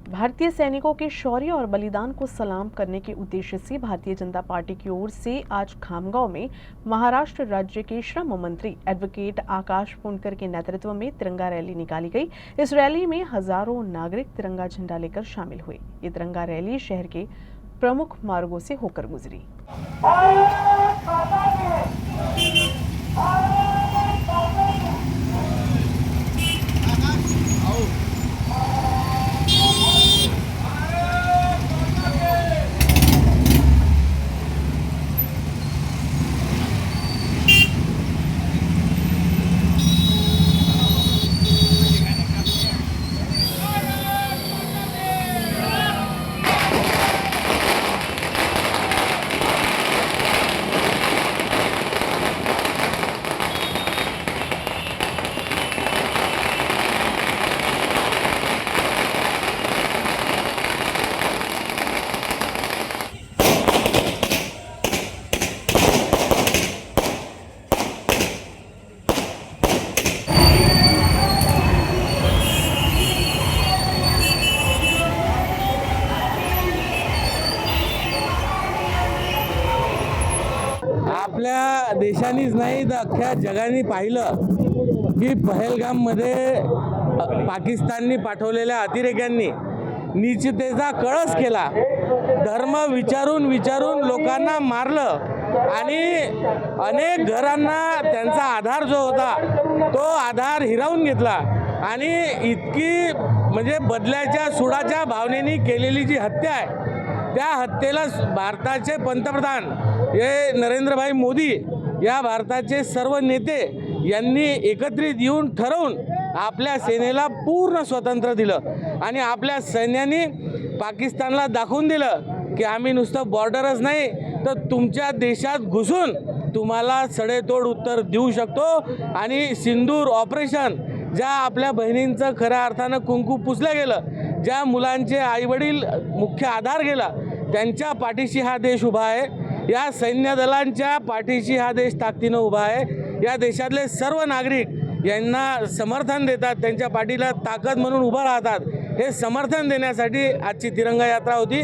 भारतीय सैनिकों के शौर्य और बलिदान को सलाम करने के उद्देश्य से भारतीय जनता पार्टी की ओर से आज खामगांव में महाराष्ट्र राज्य के श्रम मंत्री एडवोकेट आकाश पुणकर के नेतृत्व में तिरंगा रैली निकाली गई। इस रैली में हजारों नागरिक तिरंगा झंडा लेकर शामिल हुए। ये तिरंगा रैली शहर के प्रमुख मार्गों से होकर गुजरी। आपल्या देशानेच नाही तर अख्ख्या जगाने पाहिलं की पहलगाममध्ये पाकिस्तानने पाठवलेल्या अतिरेक्यांनी नीचतेचा कळस केला। धर्म विचारून लोकांना मारलं आणि अनेक घरांना त्यांचा आधार जो होता तो आधार हिरावून घेतला आणि इतकी म्हणजे बदल्याच्या सुडाच्या भावनेने केलेली जी हत्या आहे त्या हत्येला भारताचे पंतप्रधान हे नरेंद्र मोदी या भारताचे सर्व नेते यांनी एकत्रित येऊन ठरवून आपल्या सेनेला पूर्ण स्वातंत्र्य दिलं आणि आपल्या सैन्याने पाकिस्तानला दाखवून दिलं की आम्ही नुसतं बॉर्डरच नाही तर तुमच्या देशात घुसून तुम्हाला सडेतोड उत्तर देऊ शकतो। आणि सिंदूर ऑपरेशन ज्या आपल्या बहिणींचं खऱ्या अर्थानं कुंकू पुसलं गेलं, ज्या मुलांचे आईवडील मुख्य आधार गेला, त्यांच्या पाठीशी हा देश उभा आहे। या सैन्य दलांच्या पाठीशी हा देश ताकदीनं उभा आहे। या देशातले सर्व नागरिक यांना समर्थन देतात, त्यांच्या पाठीला ताकद म्हणून उभं राहतात। हे समर्थन देण्यासाठी आजची तिरंगा यात्रा होती।